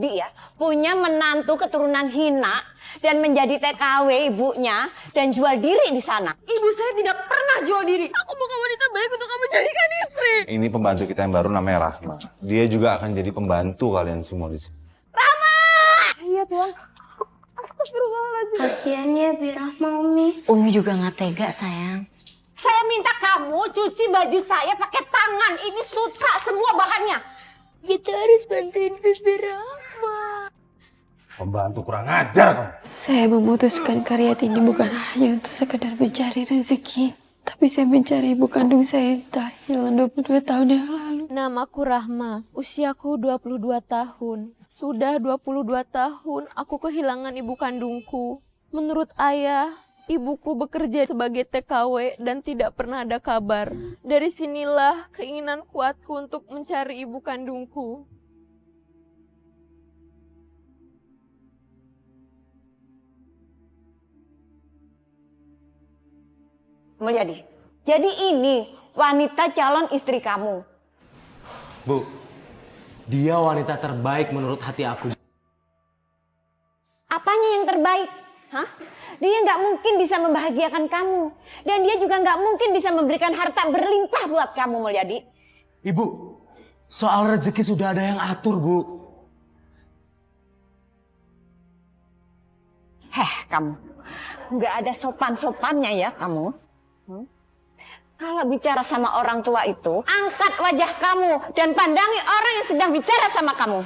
sudi ya punya menantu keturunan hina dan menjadi TKW ibunya dan jual diri di sana. Ibu saya tidak pernah jual diri. Aku bukan wanita baik untuk kamu jadikan istri. Ini pembantu kita yang baru namanya Rahma. Dia juga akan jadi pembantu kalian semua di sini. Rahma! Iya Tuhan. Astagfirullahaladzim. Kasian ya Bi Rahma, Umi. Umi juga gak tega sayang. Saya minta kamu cuci baju saya pakai tangan. Ini susah semua bahannya. Kita harus bantuin Bibi Rahma. Pembantu kurang ajar kamu. Saya memutuskan karyat ini bukan hanya untuk sekedar mencari rezeki, tapi saya mencari ibu kandung saya yang sudah hilang 22 tahun yang lalu. Namaku Rahma, usiaku 22 tahun. Sudah 22 tahun aku kehilangan ibu kandungku. Menurut ayah, ibuku bekerja sebagai TKW dan tidak pernah ada kabar. Dari sinilah keinginan kuatku untuk mencari ibu kandungku. Jadi ini wanita calon istri kamu. Bu, dia wanita terbaik menurut hati aku. Apanya yang terbaik? Hah? Dia nggak mungkin bisa membahagiakan kamu. Dan dia juga nggak mungkin bisa memberikan harta berlimpah buat kamu, Mulyadi. Ibu, soal rezeki sudah ada yang atur, Bu. Kamu. Nggak ada sopan-sopannya ya kamu. Kalau bicara sama orang tua itu, angkat wajah kamu dan pandangi orang yang sedang bicara sama kamu.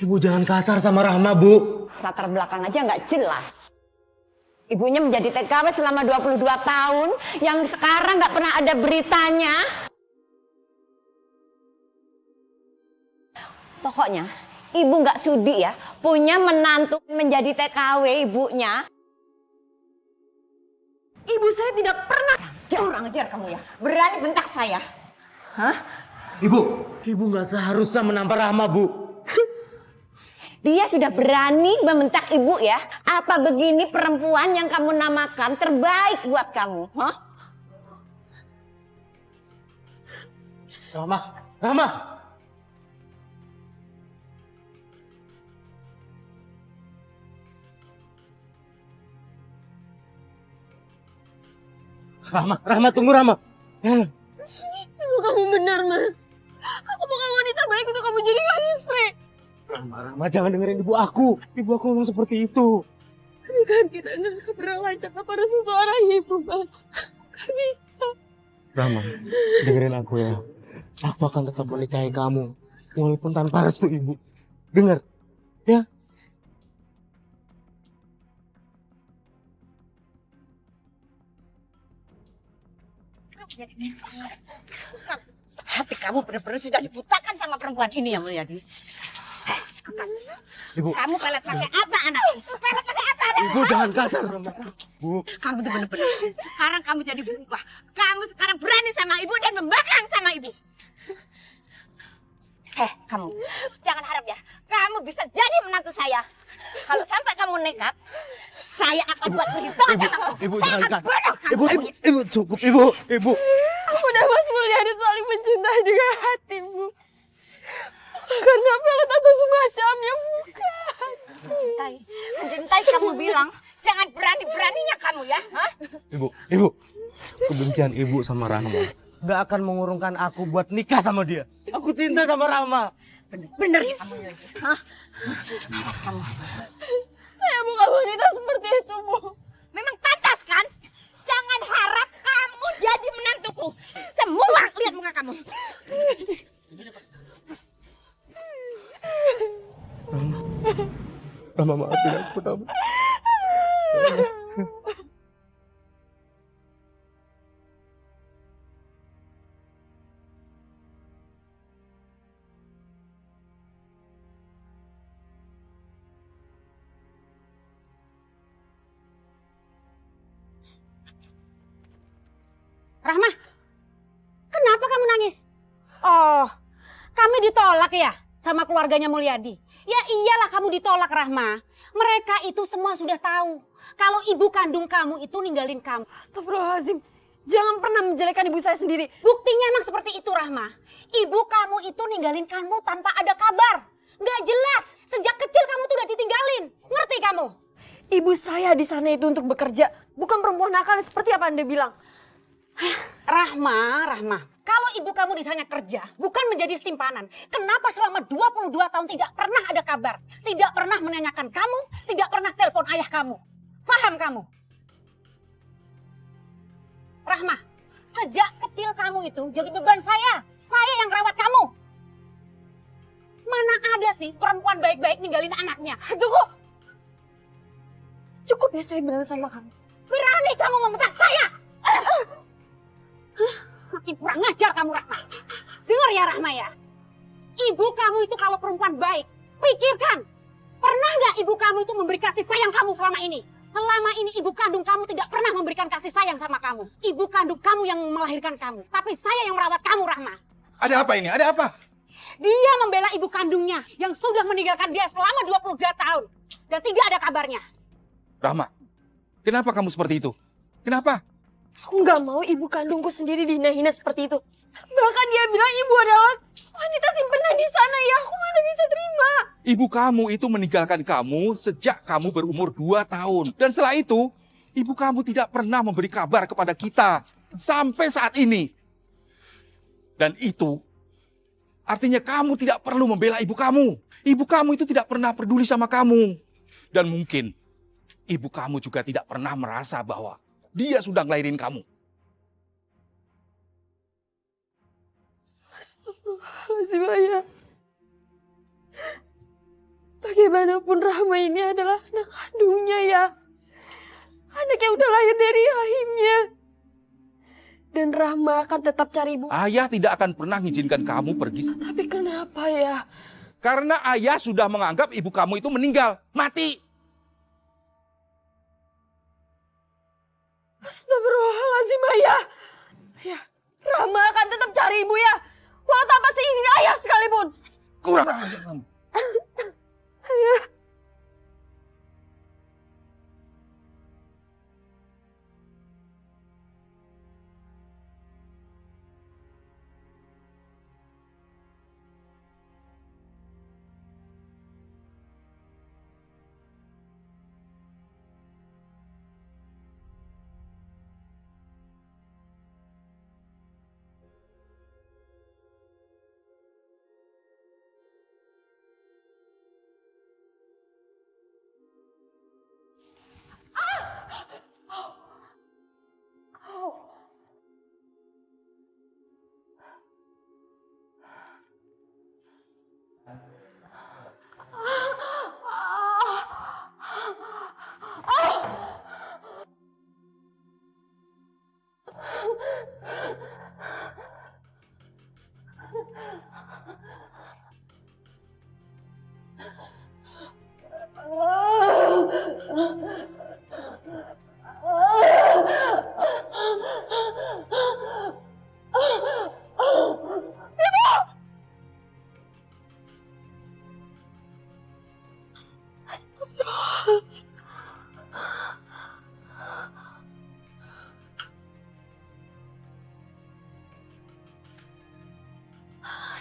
Ibu jangan kasar sama Rahma, Bu. Latar belakang aja nggak jelas. Ibunya menjadi TKW selama 22 tahun, yang sekarang nggak pernah ada beritanya. Pokoknya, ibu nggak sudi ya punya menantu menjadi TKW ibunya. Ibu saya tidak pernah. Kurang ajar kamu ya, berani bentak saya. Hah? Ibu nggak seharusnya menampar Rahma, Bu. Dia sudah berani membentak ibu ya. Apa begini perempuan yang kamu namakan terbaik buat kamu? Hah? Rahma. Rahma, tunggu Rahma. Ibu kamu benar, Mas. Aku bukan wanita baik untuk kamu jadikan istri. Rahma, jangan dengerin ibu aku. Ibu aku memang seperti itu. Bukan kita nggak pernah lancar pada seseorang ibu, Mas. Gak bisa. Rahma, dengerin aku ya. Aku akan tetap menikahi kamu. Walaupun tanpa restu ibu. Dengar, ya? Hati kamu benar-benar sudah dibutakan sama perempuan ini ya Mulyadi. Ibu. Kamu pelet pakai apa anakku? Pelet pakai apa anakku? Ibu jangan kasar, Rahma. Bu. Kamu tuh benar-benar. Sekarang kamu jadi berubah. Kamu sekarang berani sama ibu dan membangkang sama ibu. Kamu. Jangan harap ya. Kamu bisa jadi menantu saya. Kalau sampai kamu nekat, saya akan buat perhitungan sama kamu. Ibu Saya jangan akan kasar. bunuh kamu. Ibu cukup, Ibu. Aku dan Mas Mulyadi saling mencintai dengan hatimu. Karena pelet atau semacamnya bukan. Mencintai kamu bilang, jangan berani-beraninya kamu ya. Hah? Ibu. Kebencian ibu sama Rahma gak akan mengurungkan aku buat nikah sama dia. Aku cinta sama Rahma. Bener ya kamu ya. Hah? Awas kamu. Saya bukan wanita seperti itu, Bu. Memang pantas kan? Jangan harap kamu jadi menantuku. Semua lihat muka kamu. Rahma maafin aku, Rahma. Rahma, kenapa kamu nangis? Oh, kami ditolak ya sama keluarganya Mulyadi. Ya iyalah kamu ditolak, Rahma. Mereka itu semua sudah tahu kalau ibu kandung kamu itu ninggalin kamu. Astagfirullahaladzim. Jangan pernah menjelekkan ibu saya sendiri. Buktinya emang seperti itu, Rahma. Ibu kamu itu ninggalin kamu tanpa ada kabar. Nggak jelas. Sejak kecil kamu tuh udah ditinggalin. Ngerti kamu? Ibu saya di sana itu untuk bekerja, bukan perempuan nakal seperti apa Anda bilang. Rahma. Kalau ibu kamu di sana kerja, bukan menjadi simpanan. Kenapa selama 22 tahun tidak pernah ada kabar? Tidak pernah menanyakan kamu, tidak pernah telepon ayah kamu. Paham kamu? Rahma, sejak kecil kamu itu jadi beban saya. Saya yang rawat kamu. Mana ada sih perempuan baik-baik ninggalin anaknya? Cukup ya saya bilang sama kamu. Berani kamu membentak saya? Makin kurang ngajar kamu, Rahma. Dengar ya, Rahma ya. Ibu kamu itu kalau perempuan baik, pikirkan. Pernah nggak ibu kamu itu memberi kasih sayang kamu selama ini? Selama ini ibu kandung kamu tidak pernah memberikan kasih sayang sama kamu. Ibu kandung kamu yang melahirkan kamu. Tapi saya yang merawat kamu, Rahma. Ada apa ini? Ada apa? Dia membela ibu kandungnya yang sudah meninggalkan dia selama 22 tahun. Dan tidak ada kabarnya. Rahma, kenapa kamu seperti itu? Kenapa? Aku nggak mau ibu kandungku sendiri dihina-hina seperti itu. Bahkan dia bilang ibu adalah wanita simpenan di sana ya. Aku mana bisa terima. Ibu kamu itu meninggalkan kamu sejak kamu berumur 2 tahun. Dan setelah itu, ibu kamu tidak pernah memberi kabar kepada kita. Sampai saat ini. Dan itu artinya kamu tidak perlu membela ibu kamu. Ibu kamu itu tidak pernah peduli sama kamu. Dan mungkin ibu kamu juga tidak pernah merasa bahwa dia sudah ngelahirin kamu. Astagfirullahaladzim ayah. Bagaimanapun Rahma ini adalah anak kandungnya ya. Anak yang udah lahir dari rahimnya. Dan Rahma akan tetap cari ibu. Ayah tidak akan pernah mengizinkan kamu pergi. Tapi kenapa ya? Karena ayah sudah menganggap ibu kamu itu meninggal, mati. Astagfirullahaladzim ayah. Ya, Rahma akan tetap cari ibu ya. Walau tanpa seizin ayah sekalipun. Kurang ajar kamu.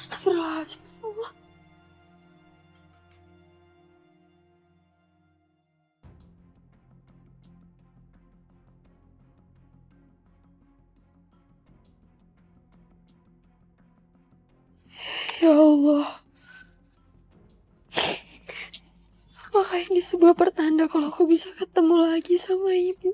Astagfirullahaladzim. Allah. Ya Allah. Apakah ini sebuah pertanda kalau aku bisa ketemu lagi sama ibu?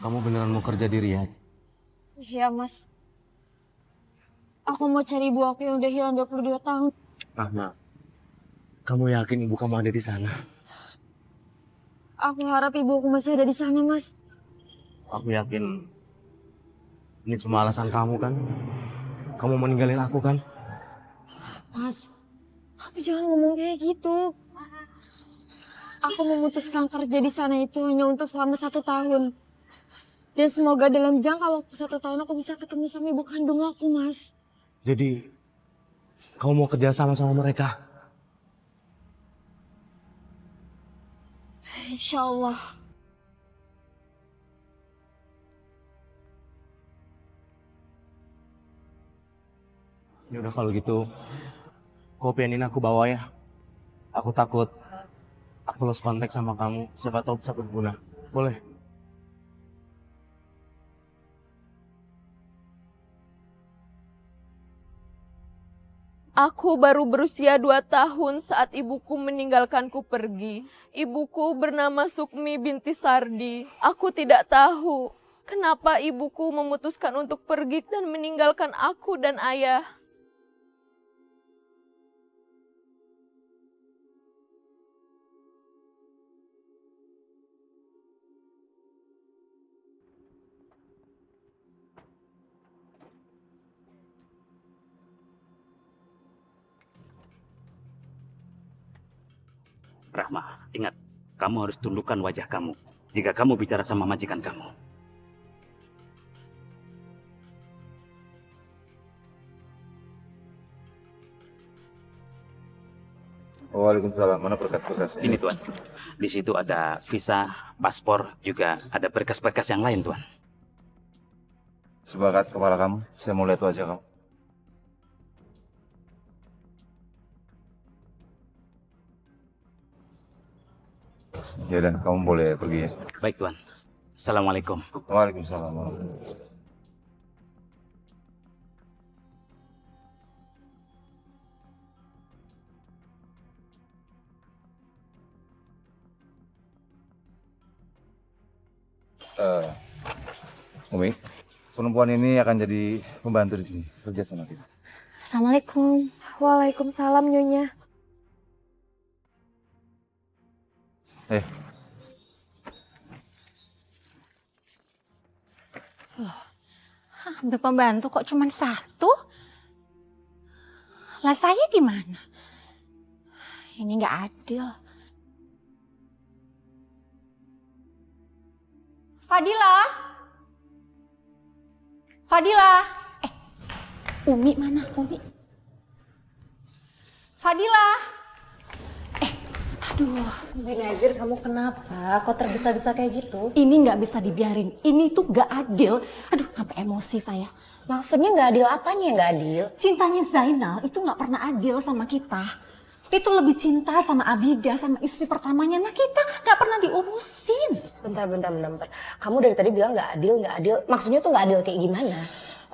Kamu beneran mau kerja di Riyadh? Iya, Mas. Aku mau cari ibu aku yang udah hilang 22 tahun. Rahma, kamu yakin ibu kamu ada di sana? Aku harap ibu aku masih ada di sana, Mas. Aku yakin ini cuma alasan kamu kan? Kamu mau ninggalin aku kan? Mas, Kamu jangan ngomong kayak gitu. Aku memutuskan kerja di sana itu hanya untuk selama 1 tahun. Dan semoga dalam jangka waktu 1 tahun aku bisa ketemu sama ibu kandung aku, Mas. Jadi, kamu mau kerja sama mereka? Insya Allah. Ya udah kalau gitu, kopian ini aku bawa ya. Aku takut aku lost kontak sama kamu. Siapa tahu bisa berguna. Boleh? Aku baru berusia 2 tahun saat ibuku meninggalkanku pergi. Ibuku bernama Sukmi binti Sardi. Aku tidak tahu kenapa ibuku memutuskan untuk pergi dan meninggalkan aku dan ayah. Rahma, ingat, kamu harus tundukkan wajah kamu jika kamu bicara sama majikan kamu. Waalaikumsalam. Mana berkas-berkasnya? Ini Tuan, di situ ada visa, paspor, juga ada berkas-berkas yang lain Tuan. Sebakat kepala kamu. Saya mau lihat wajah kamu. Ya dan kamu boleh pergi ya. Baik Tuan, Assalamualaikum. Waalaikumsalam. Umi, perempuan ini akan jadi pembantu di sini, kerja sama kita. Assalamualaikum. Waalaikumsalam, Nyonya. Ambil pembantu kok cuma 1? Lah saya gimana? Ini nggak adil. Fadila? Fadila? Umi mana? Umi? Fadila? Aduh. Benazir, kamu kenapa? Kok tergesa-gesa kayak gitu? Ini nggak bisa dibiarin. Ini tuh nggak adil. Aduh, sampai emosi saya. Maksudnya nggak adil apanya yang nggak adil? Cintanya Zainal itu nggak pernah adil sama kita. Itu lebih cinta sama Abida, sama istri pertamanya. Nah kita nggak pernah diurusin. Bentar. Kamu dari tadi bilang nggak adil. Maksudnya tuh nggak adil kayak gimana?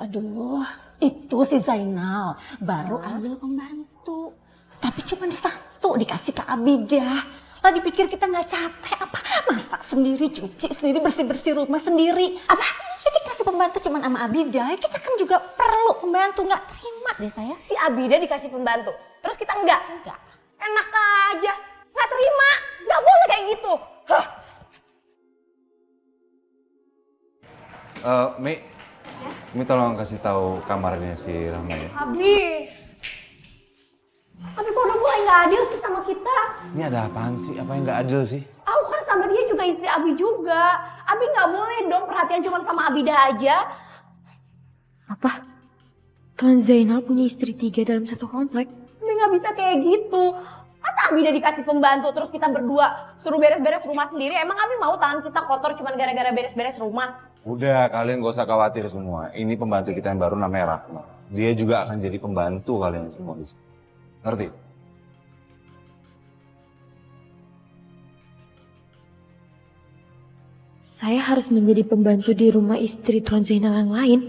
Aduh, itu si Zainal baru ambil pembantu. Tapi cuma 1 dikasih ke Abida. Lah dipikir kita nggak capek apa? Masak sendiri, cuci sendiri, bersih-bersih rumah sendiri. Apa? Jadi kasih pembantu cuma sama Abida. Kita kan juga perlu pembantu. Nggak terima deh saya. Si Abida dikasih pembantu, terus kita enggak? Enggak. Enak aja, nggak terima. Nggak boleh kayak gitu. Hah. Mi tolong kasih tahu kamarnya si Rahma ya. Abi kok udah mulai nggak adil sih sama kita? Ini ada apaan sih? Apa yang nggak adil sih? Aku kan sama dia juga istri Abi juga. Abi nggak boleh dong perhatian cuma sama Abida aja. Apa? Tuan Zainal punya istri 3 dalam 1 komplek? Abi nggak bisa kayak gitu. Masa Abida dikasih pembantu terus kita berdua suruh beres-beres rumah sendiri? Emang Abi mau tangan kita kotor cuma gara-gara beres-beres rumah? Udah, kalian gak usah khawatir semua. Ini pembantu kita yang baru namanya Rahma. Dia juga akan jadi pembantu kalian semua di sini. Ngerti? Saya harus menjadi pembantu di rumah istri Tuan Zainal yang lain.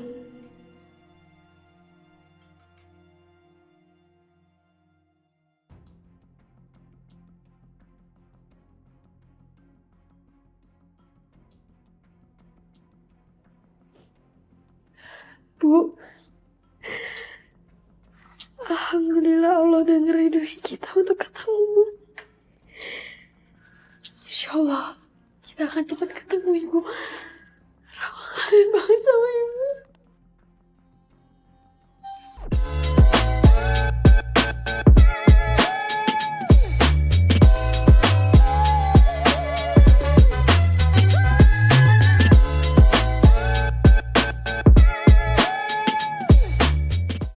Bu, alhamdulillah Allah udah ngeridoi kita untuk ketemu. Insya Allah kita akan cepat ketemu Ibu. Rahma kangen banget sama Ibu.